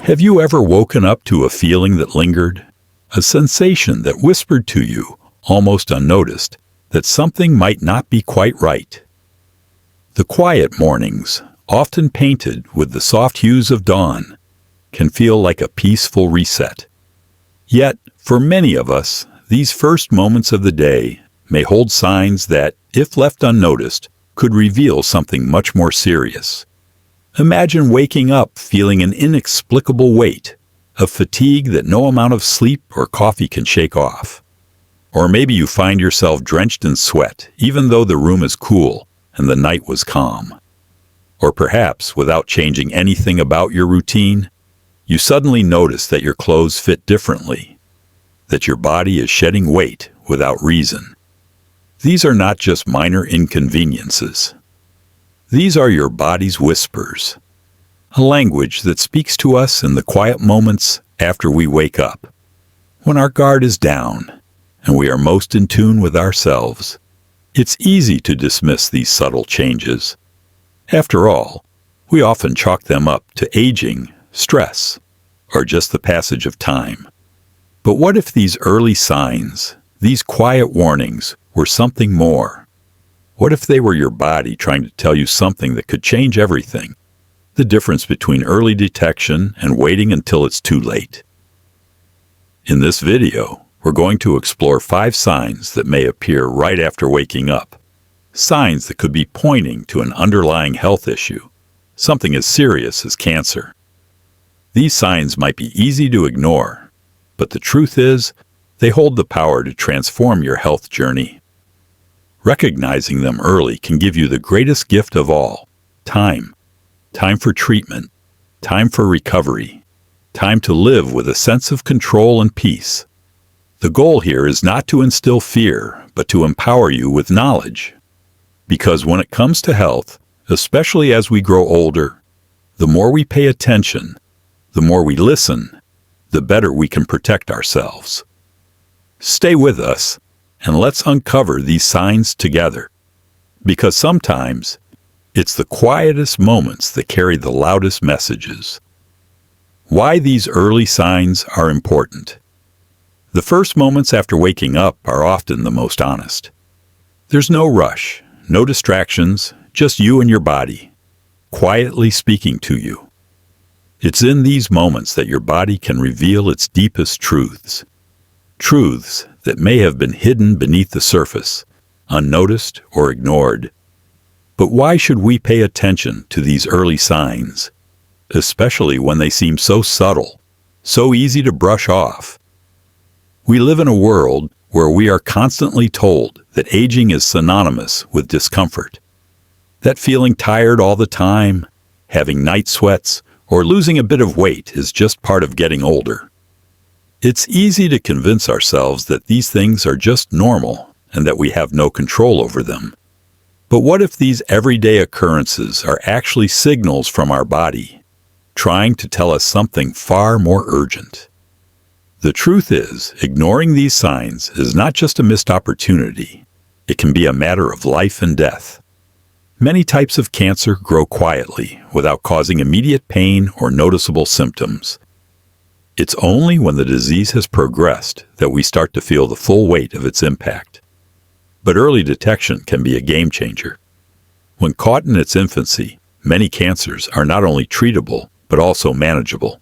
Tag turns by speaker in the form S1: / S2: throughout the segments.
S1: Have you ever woken up to a feeling that lingered? A sensation that whispered to you, almost unnoticed, that something might not be quite right? The quiet mornings, often painted with the soft hues of dawn, can feel like a peaceful reset. Yet, for many of us, these first moments of the day may hold signs that, if left unnoticed, could reveal something much more serious. Imagine waking up feeling an inexplicable weight, a fatigue that no amount of sleep or coffee can shake off. Or maybe you find yourself drenched in sweat, even though the room is cool and the night was calm. Or perhaps, without changing anything about your routine, you suddenly notice that your clothes fit differently, that your body is shedding weight without reason. These are not just minor inconveniences. These are your body's whispers, a language that speaks to us in the quiet moments after we wake up, when our guard is down and we are most in tune with ourselves. It's easy to dismiss these subtle changes. After all, we often chalk them up to aging, stress, or just the passage of time. But what if these early signs, these quiet warnings, were something more? What if they were your body trying to tell you something that could change everything? The difference between early detection and waiting until it's too late. In this video, we're going to explore 5 signs that may appear right after waking up. Signs that could be pointing to an underlying health issue, something as serious as cancer. These signs might be easy to ignore, but the truth is, they hold the power to transform your health journey. Recognizing them early can give you the greatest gift of all: time. Time for treatment, time for recovery, time to live with a sense of control and peace. The goal here is not to instill fear, but to empower you with knowledge. Because when it comes to health, especially as we grow older, the more we pay attention, the more we listen, the better we can protect ourselves. Stay with us, and let's uncover these signs together. Because sometimes, it's the quietest moments that carry the loudest messages. Why these early signs are important. The first moments after waking up are often the most honest. There's no rush, no distractions, just you and your body, quietly speaking to you. It's in these moments that your body can reveal its deepest truths. Truths that may have been hidden beneath the surface, unnoticed or ignored. But why should we pay attention to these early signs, especially when they seem so subtle, so easy to brush off? We live in a world where we are constantly told that aging is synonymous with discomfort, that feeling tired all the time, having night sweats, or losing a bit of weight is just part of getting older. It's easy to convince ourselves that these things are just normal and that we have no control over them. But what if these everyday occurrences are actually signals from our body, trying to tell us something far more urgent? The truth is, ignoring these signs is not just a missed opportunity. It can be a matter of life and death. Many types of cancer grow quietly, without causing immediate pain or noticeable symptoms. It's only when the disease has progressed that we start to feel the full weight of its impact. But early detection can be a game changer. When caught in its infancy, many cancers are not only treatable, but also manageable,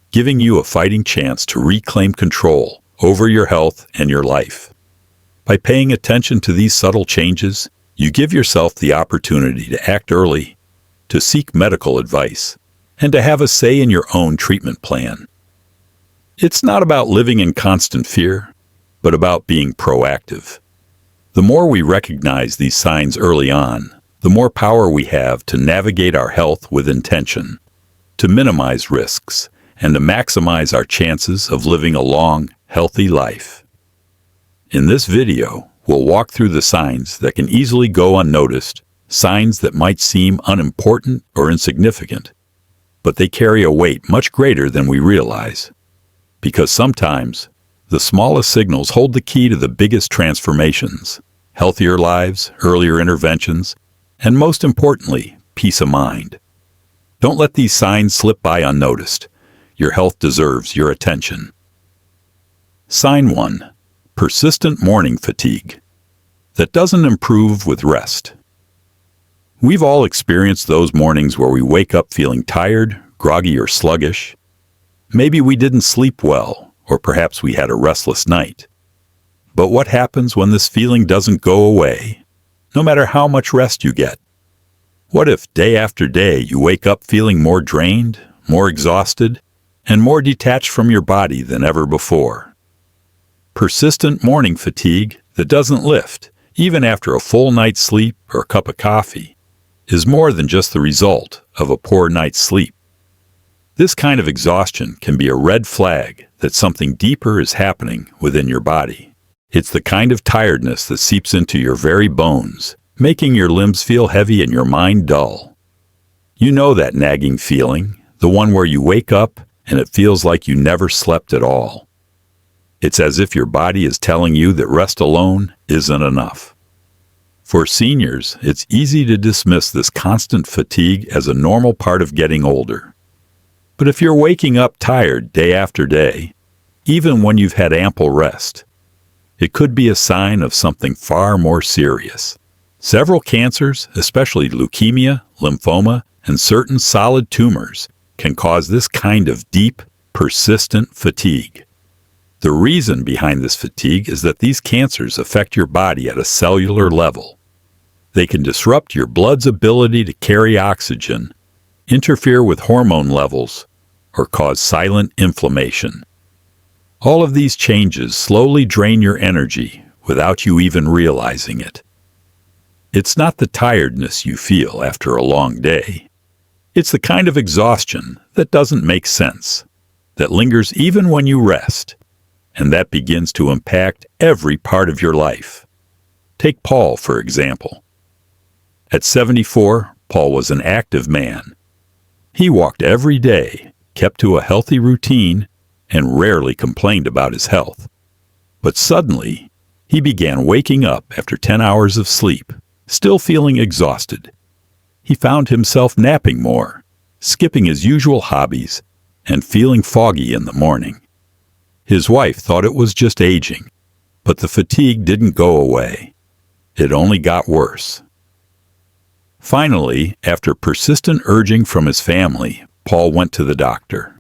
S1: giving you a fighting chance to reclaim control over your health and your life. By paying attention to these subtle changes, you give yourself the opportunity to act early, to seek medical advice, and to have a say in your own treatment plan. It's not about living in constant fear, but about being proactive. The more we recognize these signs early on, the more power we have to navigate our health with intention, to minimize risks, and to maximize our chances of living a long, healthy life. In this video, we'll walk through the signs that can easily go unnoticed, signs that might seem unimportant or insignificant, but they carry a weight much greater than we realize. Because sometimes, the smallest signals hold the key to the biggest transformations: healthier lives, earlier interventions, and most importantly, peace of mind. Don't let these signs slip by unnoticed. your health deserves your attention. Sign 1. Persistent morning fatigue that doesn't improve with rest. We've all experienced those mornings where we wake up feeling tired, groggy, or sluggish. Maybe we didn't sleep well, or perhaps we had a restless night. But what happens when this feeling doesn't go away, no matter how much rest you get? What if day after day you wake up feeling more drained, more exhausted, and more detached from your body than ever before? Persistent morning fatigue that doesn't lift, even after a full night's sleep or a cup of coffee, is more than just the result of a poor night's sleep. This kind of exhaustion can be a red flag that something deeper is happening within your body. It's the kind of tiredness that seeps into your very bones, making your limbs feel heavy and your mind dull. You know that nagging feeling, the one where you wake up and it feels like you never slept at all. It's as if your body is telling you that rest alone isn't enough. For seniors, it's easy to dismiss this constant fatigue as a normal part of getting older. But if you're waking up tired day after day, even when you've had ample rest, it could be a sign of something far more serious. Several cancers, especially leukemia, lymphoma, and certain solid tumors, can cause this kind of deep, persistent fatigue. The reason behind this fatigue is that these cancers affect your body at a cellular level. They can disrupt your blood's ability to carry oxygen, interfere with hormone levels, or cause silent inflammation. All of these changes slowly drain your energy without you even realizing it. It's not the tiredness you feel after a long day. It's the kind of exhaustion that doesn't make sense, that lingers even when you rest, and that begins to impact every part of your life. Take Paul, for example. At 74, Paul was an active man. He walked every day, kept to a healthy routine, and rarely complained about his health. But suddenly, he began waking up after 10 hours of sleep, still feeling exhausted. He found himself napping more, skipping his usual hobbies, and feeling foggy in the morning. His wife thought it was just aging, but the fatigue didn't go away. It only got worse. Finally, after persistent urging from his family, Paul went to the doctor.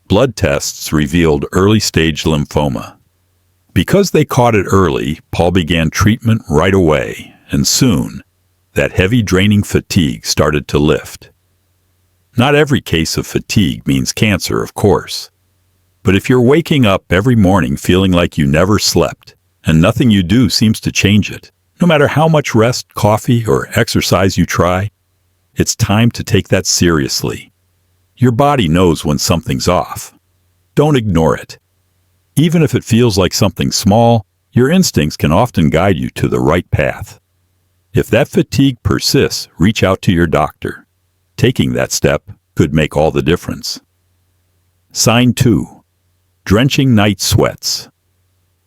S1: Blood tests revealed early-stage lymphoma. Because they caught it early, Paul began treatment right away, and soon, that heavy draining fatigue started to lift. Not every case of fatigue means cancer, of course. But if you're waking up every morning feeling like you never slept, and nothing you do seems to change it, no matter how much rest, coffee, or exercise you try, it's time to take that seriously. Your body knows when something's off. Don't ignore it. Even if it feels like something small, your instincts can often guide you to the right path. If that fatigue persists, reach out to your doctor. Taking that step could make all the difference. Sign 2. Drenching night sweats.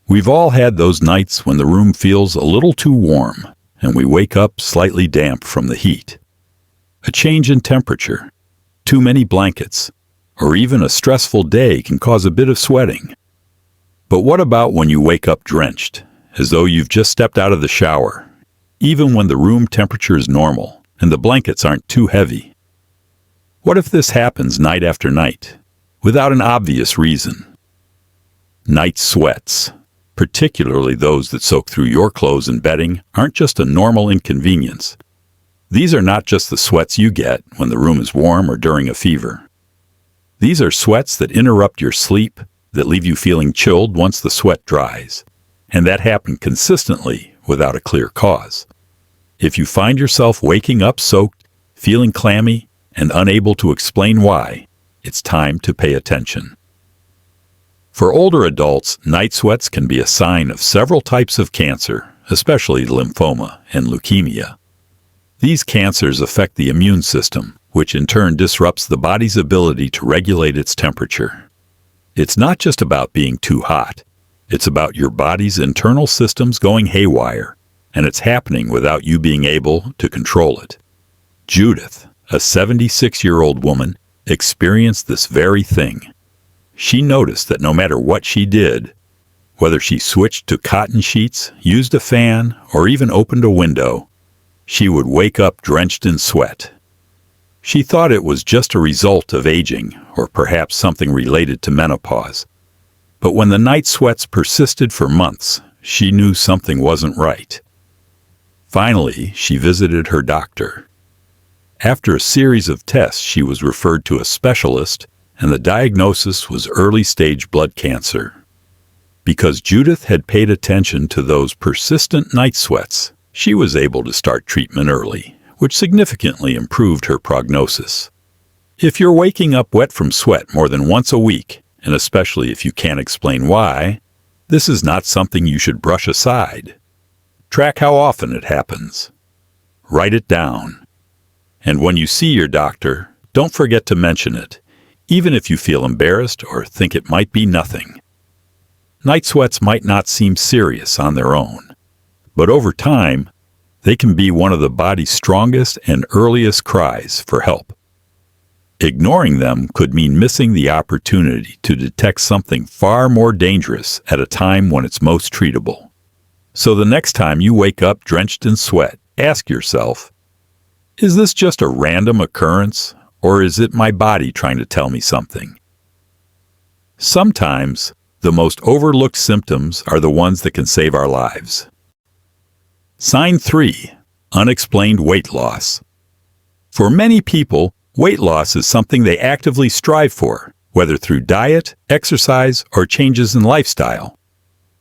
S1: We've all had those nights when the room feels a little too warm and we wake up slightly damp from the heat. A change in temperature, too many blankets, or even a stressful day can cause a bit of sweating. But what about when you wake up drenched, as though you've just stepped out of the shower, even when the room temperature is normal and the blankets aren't too heavy? What if this happens night after night, without an obvious reason? Night sweats, particularly those that soak through your clothes and bedding, aren't just a normal inconvenience. These are not just the sweats you get when the room is warm or during a fever. These are sweats that interrupt your sleep, that leave you feeling chilled once the sweat dries, and that happen consistently without a clear cause. If you find yourself waking up soaked, feeling clammy, and unable to explain why, it's time to pay attention. For older adults, night sweats can be a sign of several types of cancer, especially lymphoma and leukemia. These cancers affect the immune system, which in turn disrupts the body's ability to regulate its temperature. It's not just about being too hot. It's about your body's internal systems going haywire, and it's happening without you being able to control it. Judith, a 76-year-old woman, experienced this very thing. She noticed that no matter what she did, whether she switched to cotton sheets, used a fan, or even opened a window, she would wake up drenched in sweat. She thought it was just a result of aging, or perhaps something related to menopause. But when the night sweats persisted for months, she knew something wasn't right. Finally, she visited her doctor. After a series of tests, she was referred to a specialist, and the diagnosis was early-stage blood cancer. Because Judith had paid attention to those persistent night sweats, she was able to start treatment early, which significantly improved her prognosis. If you're waking up wet from sweat more than once a week, and especially if you can't explain why, this is not something you should brush aside. Track how often it happens. Write it down. And when you see your doctor, don't forget to mention it, even if you feel embarrassed or think it might be nothing. Night sweats might not seem serious on their own, but over time, they can be one of the body's strongest and earliest cries for help. Ignoring them could mean missing the opportunity to detect something far more dangerous at a time when it's most treatable. So the next time you wake up drenched in sweat, ask yourself, is this just a random occurrence, or is it my body trying to tell me something? Sometimes, the most overlooked symptoms are the ones that can save our lives. Sign 3. Unexplained weight loss. For many people, weight loss is something they actively strive for, whether through diet, exercise, or changes in lifestyle.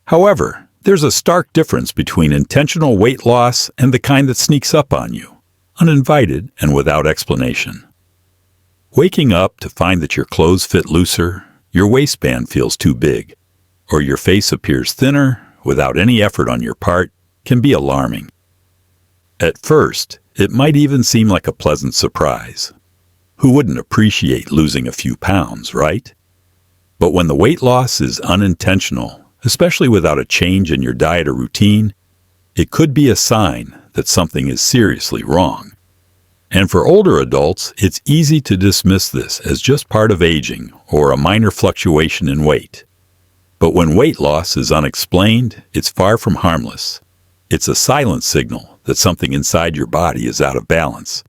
S1: However, there's a stark difference between intentional weight loss and the kind that sneaks up on you, uninvited and without explanation. Waking up to find that your clothes fit looser, your waistband feels too big, or your face appears thinner without any effort on your part can be alarming. At first, it might even seem like a pleasant surprise. Who wouldn't appreciate losing a few pounds, right? But when the weight loss is unintentional, especially without a change in your diet or routine, it could be a sign that something is seriously wrong. And for older adults, it's easy to dismiss this as just part of aging or a minor fluctuation in weight. But when weight loss is unexplained, it's far from harmless. It's a silent signal that something inside your body is out of balance.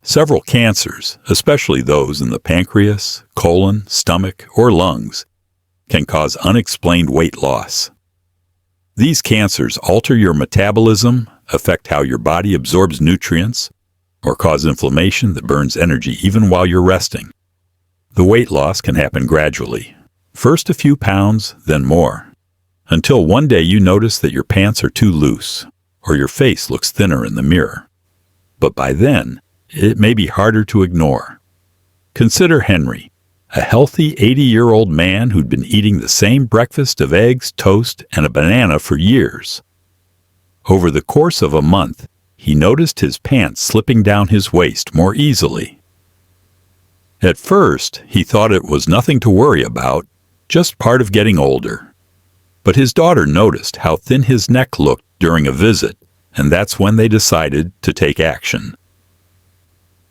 S1: Several cancers, especially those in the pancreas, colon, stomach, or lungs, can cause unexplained weight loss. These cancers alter your metabolism, affect how your body absorbs nutrients, or cause inflammation that burns energy even while you're resting. The weight loss can happen gradually. First a few pounds, then more, until one day you notice that your pants are too loose, or your face looks thinner in the mirror. But by then, it may be harder to ignore. Consider Henry, a healthy 80-year-old man who'd been eating the same breakfast of eggs, toast, and a banana for years. Over the course of a month, he noticed his pants slipping down his waist more easily. At first, he thought it was nothing to worry about, just part of getting older. But his daughter noticed how thin his neck looked during a visit, and that's when they decided to take action.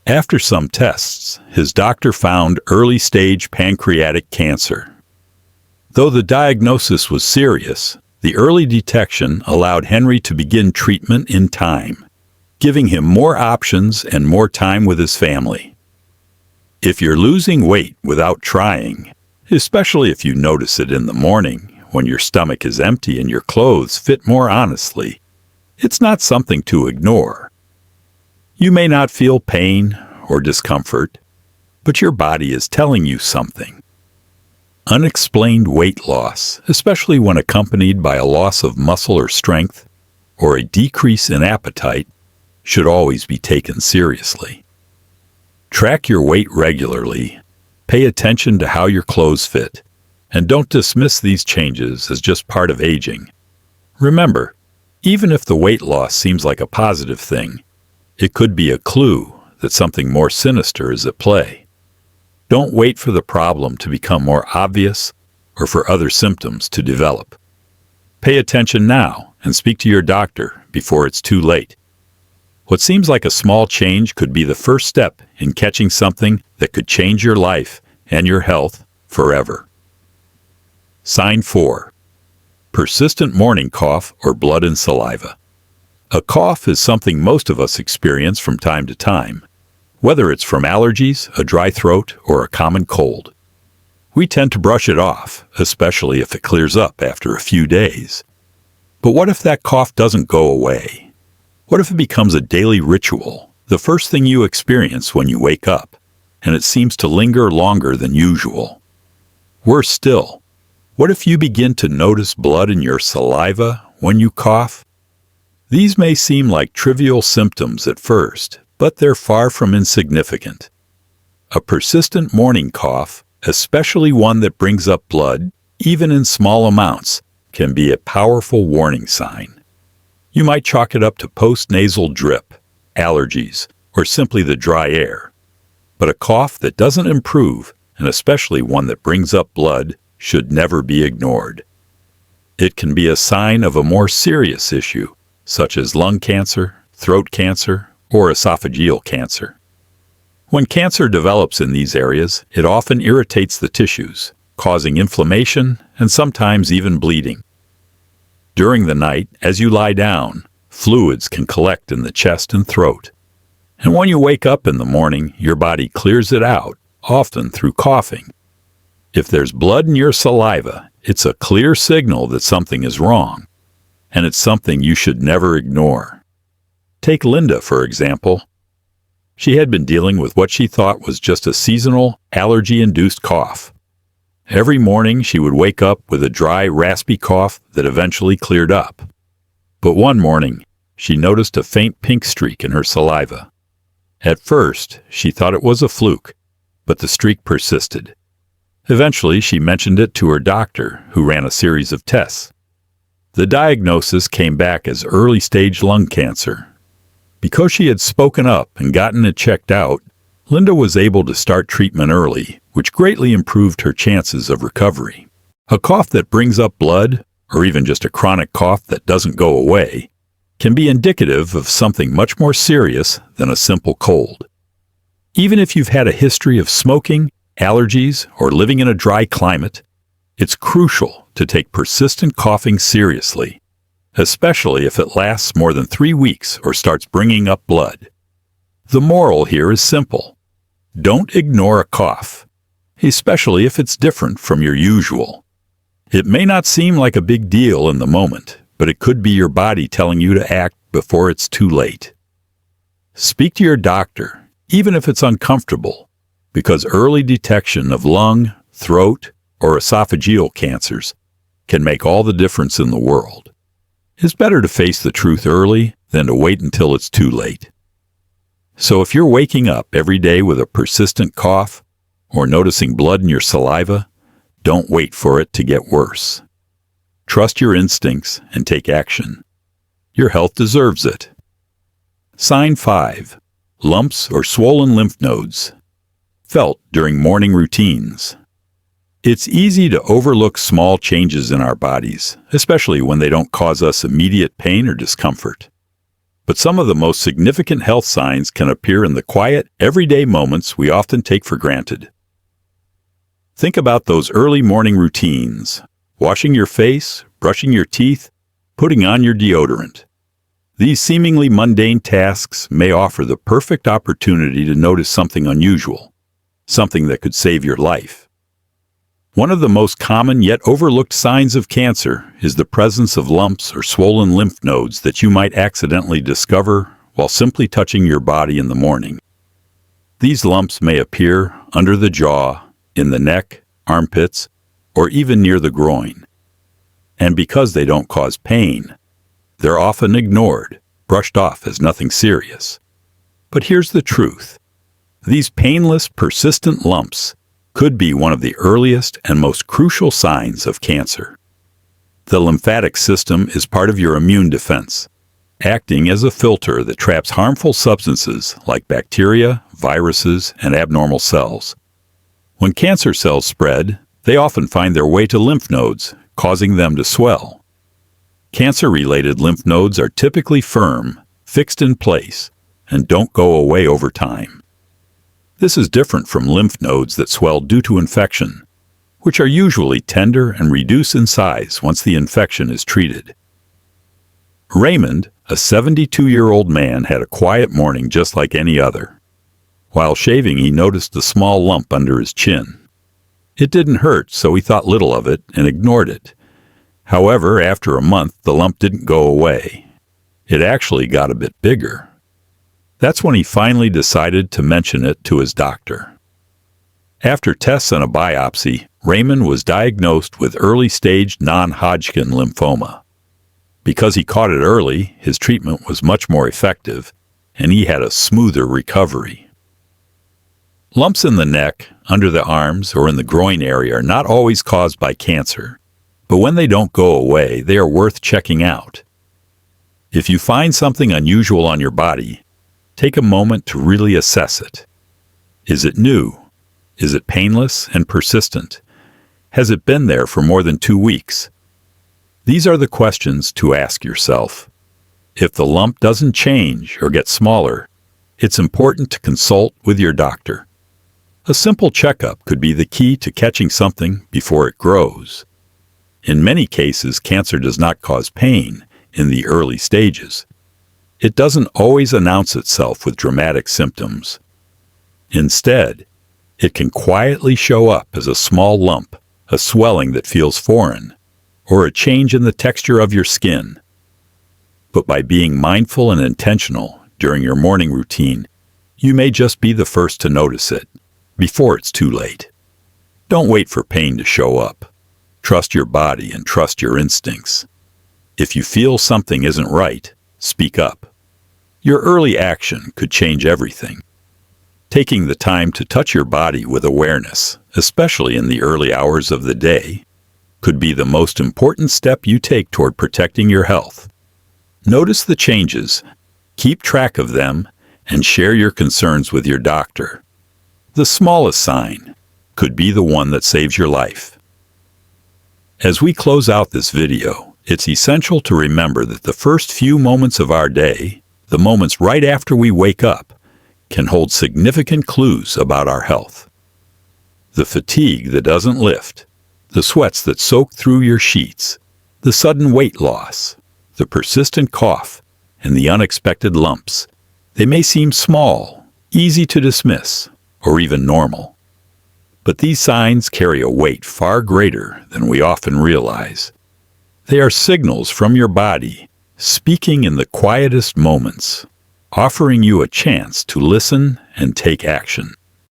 S1: After some tests, his doctor found early-stage pancreatic cancer. Though the diagnosis was serious, the early detection allowed Henry to begin treatment in time, giving him more options and more time with his family. If you're losing weight without trying, especially if you notice it in the morning when your stomach is empty and your clothes fit more honestly, it's not something to ignore. You may not feel pain or discomfort, but your body is telling you something. Unexplained weight loss, especially when accompanied by a loss of muscle or strength, or a decrease in appetite, should always be taken seriously. Track your weight regularly, pay attention to how your clothes fit, and don't dismiss these changes as just part of aging. Remember, even if the weight loss seems like a positive thing, it could be a clue that something more sinister is at play. Don't wait for the problem to become more obvious or for other symptoms to develop. Pay attention now and speak to your doctor before it's too late. What seems like a small change could be the first step in catching something that could change your life and your health forever. Sign 4. Persistent morning cough or blood and saliva. A cough is something most of us experience from time to time, whether it's from allergies, a dry throat, or a common cold. We tend to brush it off, especially if it clears up after a few days. But what if that cough doesn't go away? What if it becomes a daily ritual, the first thing you experience when you wake up, and it seems to linger longer than usual? Worse still, what if you begin to notice blood in your saliva when you cough? These may seem like trivial symptoms at first, but they're far from insignificant. A persistent morning cough, especially one that brings up blood, even in small amounts, can be a powerful warning sign. You might chalk it up to postnasal drip, allergies, or simply the dry air. But a cough that doesn't improve, and especially one that brings up blood, should never be ignored. It can be a sign of a more serious issue, such as lung cancer, throat cancer, or esophageal cancer. When cancer develops in these areas, it often irritates the tissues, causing inflammation and sometimes even bleeding. During the night, as you lie down, fluids can collect in the chest and throat. And when you wake up in the morning, your body clears it out, often through coughing. If there's blood in your saliva, it's a clear signal that something is wrong, and it's something you should never ignore. Take Linda, for example. She had been dealing with what she thought was just a seasonal, allergy-induced cough. Every morning she would wake up with a dry, raspy cough that eventually cleared up. But one morning, she noticed a faint pink streak in her saliva. At first, she thought it was a fluke, but the streak persisted. Eventually, she mentioned it to her doctor, who ran a series of tests. The diagnosis came back as early-stage lung cancer. Because she had spoken up and gotten it checked out, Linda was able to start treatment early, which greatly improved her chances of recovery. A cough that brings up blood, or even just a chronic cough that doesn't go away, can be indicative of something much more serious than a simple cold. Even if you've had a history of smoking, allergies, or living in a dry climate, it's crucial to take persistent coughing seriously, especially if it lasts more than 3 weeks or starts bringing up blood. The moral here is simple. Don't ignore a cough, especially if it's different from your usual. It may not seem like a big deal in the moment, but it could be your body telling you to act before it's too late. Speak to your doctor, even if it's uncomfortable, because early detection of lung, throat, or esophageal cancers can make all the difference in the world. It's better to face the truth early than to wait until it's too late. So if you're waking up every day with a persistent cough or noticing blood in your saliva, don't wait for it to get worse. Trust your instincts and take action. Your health deserves it. Sign 5. Lumps or swollen lymph nodes. Felt during morning routines. It's easy to overlook small changes in our bodies, especially when they don't cause us immediate pain or discomfort. But some of the most significant health signs can appear in the quiet, everyday moments we often take for granted. Think about those early morning routines: washing your face, brushing your teeth, putting on your deodorant. These seemingly mundane tasks may offer the perfect opportunity to notice something unusual, something that could save your life. One of the most common yet overlooked signs of cancer is the presence of lumps or swollen lymph nodes that you might accidentally discover while simply touching your body in the morning. These lumps may appear under the jaw, in the neck, armpits, or even near the groin. And because they don't cause pain, they're often ignored, brushed off as nothing serious. But here's the truth. These painless, persistent lumps could be one of the earliest and most crucial signs of cancer. The lymphatic system is part of your immune defense, acting as a filter that traps harmful substances like bacteria, viruses, and abnormal cells. When cancer cells spread, they often find their way to lymph nodes, causing them to swell. Cancer-related lymph nodes are typically firm, fixed in place, and don't go away over time. This is different from lymph nodes that swell due to infection, which are usually tender and reduce in size once the infection is treated. Raymond, a 72-year-old man, had a quiet morning just like any other. While shaving, he noticed a small lump under his chin. It didn't hurt, so he thought little of it and ignored it. However, after a month, the lump didn't go away. It actually got a bit bigger. That's when he finally decided to mention it to his doctor. After tests and a biopsy, Raymond was diagnosed with early-stage non-Hodgkin lymphoma. Because he caught it early, his treatment was much more effective, and he had a smoother recovery. Lumps in the neck, under the arms, or in the groin area are not always caused by cancer, but when they don't go away, they are worth checking out. If you find something unusual on your body, take a moment to really assess it. Is it new? Is it painless and persistent? Has it been there for more than 2 weeks? These are the questions to ask yourself. If the lump doesn't change or get smaller, it's important to consult with your doctor. A simple checkup could be the key to catching something before it grows. In many cases, cancer does not cause pain in the early stages. It doesn't always announce itself with dramatic symptoms. Instead, it can quietly show up as a small lump, a swelling that feels foreign, or a change in the texture of your skin. But by being mindful and intentional during your morning routine, you may just be the first to notice it before it's too late. Don't wait for pain to show up. Trust your body and trust your instincts. If you feel something isn't right, speak up. Your early action could change everything. Taking the time to touch your body with awareness, especially in the early hours of the day, could be the most important step you take toward protecting your health. Notice the changes, keep track of them, and share your concerns with your doctor. The smallest sign could be the one that saves your life. As we close out this video, it's essential to remember that the first few moments of our day, the moments right after we wake up, can hold significant clues about our health. The fatigue that doesn't lift, the sweats that soak through your sheets, the sudden weight loss, the persistent cough, and the unexpected lumps. They may seem small, easy to dismiss, or even normal. But these signs carry a weight far greater than we often realize. They are signals from your body, speaking in the quietest moments, offering you a chance to listen and take action.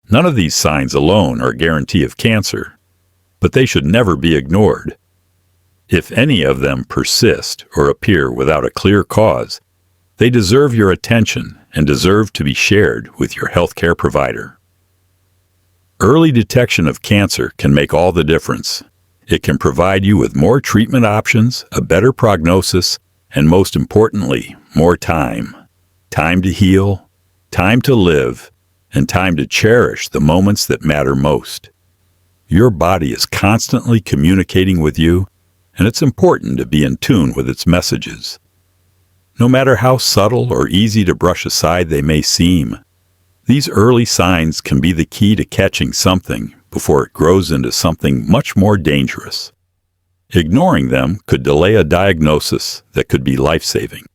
S1: None of these signs alone are a guarantee of cancer, but they should never be ignored. If any of them persist or appear without a clear cause, they deserve your attention and deserve to be shared with your healthcare provider. Early detection of cancer can make all the difference. It can provide you with more treatment options, a better prognosis, and most importantly, more time. Time to heal, time to live, and time to cherish the moments that matter most. Your body is constantly communicating with you, and it's important to be in tune with its messages. No matter how subtle or easy to brush aside they may seem, these early signs can be the key to catching something before it grows into something much more dangerous. Ignoring them could delay a diagnosis that could be life-saving.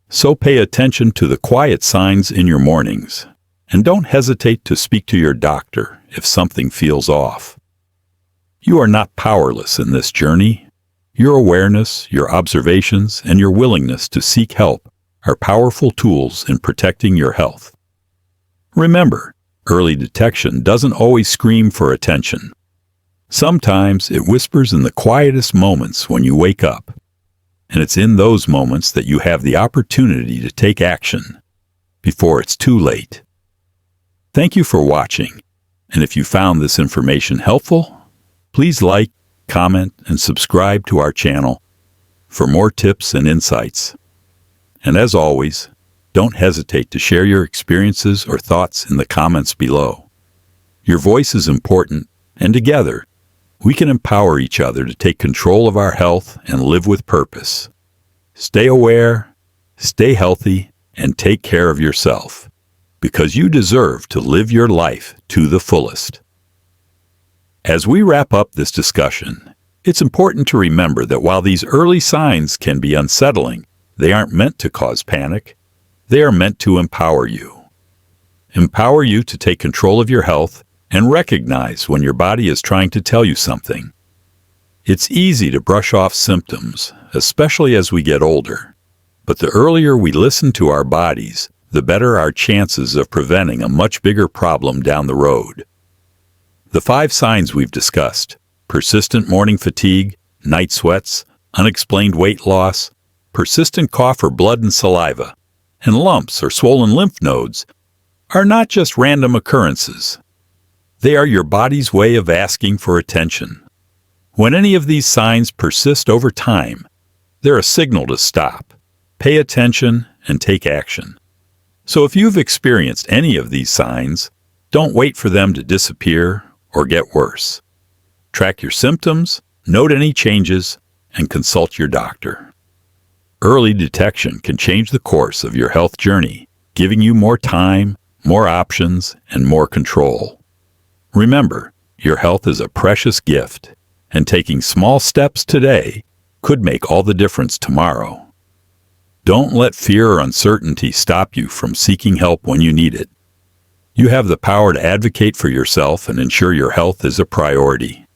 S1: So pay attention to the quiet signs in your mornings, and don't hesitate to speak to your doctor if something feels off. You are not powerless in this journey. Your awareness, your observations, and your willingness to seek help are powerful tools in protecting your health. Remember, early detection doesn't always scream for attention. Sometimes it whispers in the quietest moments when you wake up, and it's in those moments that you have the opportunity to take action before it's too late. Thank you for watching, and if you found this information helpful, please like, comment, and subscribe to our channel for more tips and insights. And as always, don't hesitate to share your experiences or thoughts in the comments below. Your voice is important, and together, we can empower each other to take control of our health and live with purpose. Stay aware, stay healthy, and take care of yourself, because you deserve to live your life to the fullest. As we wrap up this discussion, it's important to remember that while these early signs can be unsettling, they aren't meant to cause panic. They are meant to empower you. Empower you to take control of your health and recognize when your body is trying to tell you something. It's easy to brush off symptoms, especially as we get older. But the earlier we listen to our bodies, the better our chances of preventing a much bigger problem down the road. The 5 signs we've discussed: persistent morning fatigue, night sweats, unexplained weight loss, persistent cough or blood and saliva, and lumps or swollen lymph nodes, are not just random occurrences. They are your body's way of asking for attention. When any of these signs persist over time, they're a signal to stop, pay attention, and take action. So if you've experienced any of these signs, don't wait for them to disappear or get worse. Track your symptoms, note any changes, and consult your doctor. Early detection can change the course of your health journey, giving you more time, more options, and more control. Remember, your health is a precious gift, and taking small steps today could make all the difference tomorrow. Don't let fear or uncertainty stop you from seeking help when you need it. You have the power to advocate for yourself and ensure your health is a priority.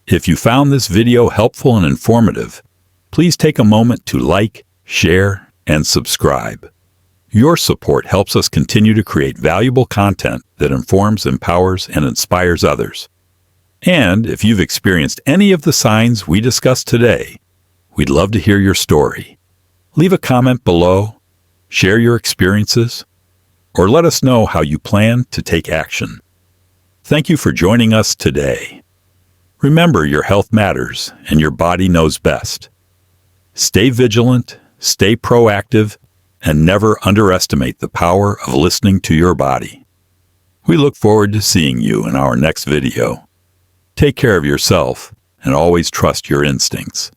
S1: If you found this video helpful and informative, please take a moment to like, share, and subscribe. Your support helps us continue to create valuable content that informs, empowers, and inspires others. And if you've experienced any of the signs we discussed today, we'd love to hear your story. Leave a comment below, share your experiences, or let us know how you plan to take action. Thank you for joining us today. Remember, your health matters and your body knows best. Stay vigilant, stay proactive, and never underestimate the power of listening to your body. We look forward to seeing you in our next video. Take care of yourself and always trust your instincts.